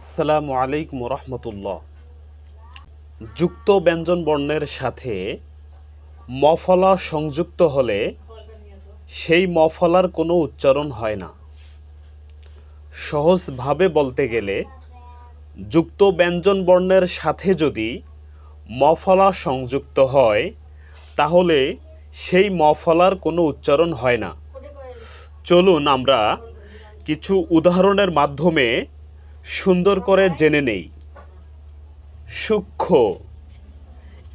আসসালামু আলাইকুম রহমতুল্লাহ। যুক্ত ব্যঞ্জন বর্ণের সাথে মফলা সংযুক্ত হলে সেই মফলার কোনো উচ্চারণ হয় না। সহজভাবে বলতে গেলে যুক্ত ব্যঞ্জন বর্ণের সাথে যদি মফলা সংযুক্ত হয় তাহলে সেই মফলার কোনো উচ্চারণ হয় না। চলুন আমরা কিছু উদাহরণের মাধ্যমে সুন্দর করে জেনে নেই। সূক্ষ্ম,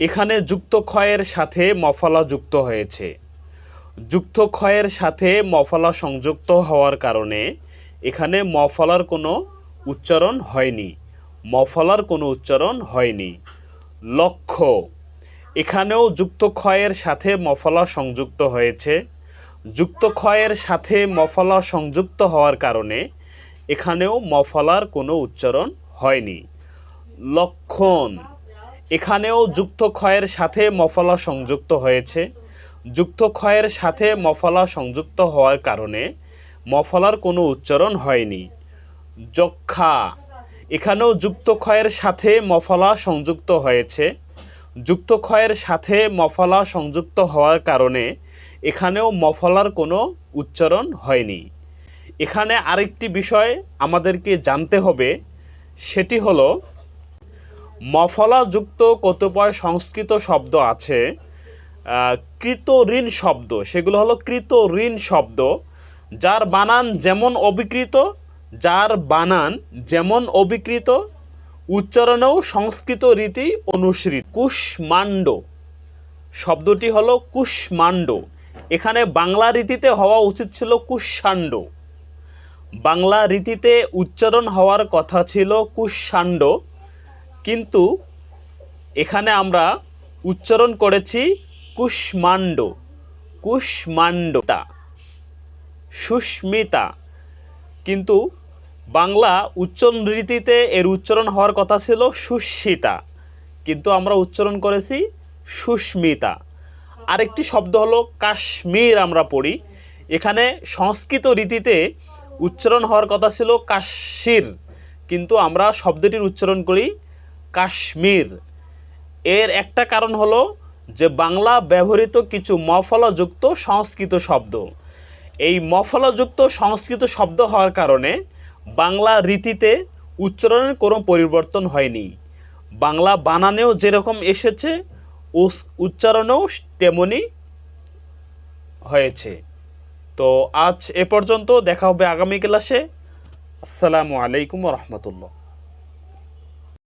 এখানে যুক্ত ক্ষয়ের সাথে মফলা যুক্ত হয়েছে। যুক্ত ক্ষয়ের সাথে মফলা সংযুক্ত হওয়ার কারণে এখানে মফলার কোনো উচ্চারণ হয়নি। মফলার কোনো উচ্চারণ হয়নি। লক্ষ্য, এখানেও যুক্ত ক্ষয়ের সাথে মফলা সংযুক্ত হয়েছে। যুক্ত ক্ষয়ের সাথে মফলা সংযুক্ত হওয়ার কারণে এখানেও মফলার কোনো উচ্চারণ হয়নি। লক্ষণ, এখানেও যুক্ত ক্ষয়ের সাথে মফলা সংযুক্ত হয়েছে। যুক্ত ক্ষয়ের সাথে মফলা সংযুক্ত হওয়ার কারণে মফলার কোনো উচ্চারণ হয়নি। যক্ষা, এখানেও যুক্ত ক্ষয়ের সাথে মফলা সংযুক্ত হয়েছে। যুক্ত ক্ষয়ের সাথে মফলা সংযুক্ত হওয়ার কারণে এখানেও মফলার কোনো উচ্চারণ হয়নি। এখানে আরেকটি বিষয় আমাদেরকে জানতে হবে, সেটি হলো মফলাযুক্ত কতিপয় সংস্কৃত শব্দ আছে, কৃত ঋণ শব্দ, সেগুলো হলো কৃত ঋণ শব্দ, যার বানান যেমন অবিকৃত উচ্চারণেও সংস্কৃত রীতি অনুসৃত। কুষ্মাণ্ড শব্দটি হলো কুষ্মাণ্ড, এখানে বাংলা রীতিতে হওয়া উচিত ছিল কুষ্মাণ্ড। বাংলা রীতিতে উচ্চারণ হওয়ার কথা ছিল কুষ্মাণ্ড, কিন্তু এখানে আমরা উচ্চারণ করেছি কুষ্মাণ্ড। কুষ্মাণ্ডতা, সুস্মিতা, কিন্তু বাংলা উচ্চারণ রীতিতে এর উচ্চারণ হওয়ার কথা ছিল সুস্মিতা, কিন্তু আমরা উচ্চারণ করেছি সুস্মিতা। আরেকটি শব্দ হলো কাশ্মীর, আমরা পড়ি, এখানে সংস্কৃত রীতিতে উচ্চারণ হওয়ার কথা ছিল কাশ্মীর, কিন্তু আমরা শব্দটির উচ্চারণ করি কাশ্মীর। এর একটা কারণ হলো যে বাংলা ব্যবহৃত কিছু মফলাযুক্ত সংস্কৃত শব্দ, এই মফলাযুক্ত সংস্কৃত শব্দ হওয়ার কারণে বাংলা রীতিতে উচ্চারণের কোনো পরিবর্তন হয়নি। বাংলা বানানেও যেরকম এসেছে উচ্চারণেও তেমনই হয়েছে। তো আজ এ পর্যন্ত, দেখা হবে আগামী ক্লাসে। আসসালামু আলাইকুম রহমতুল্লাহ।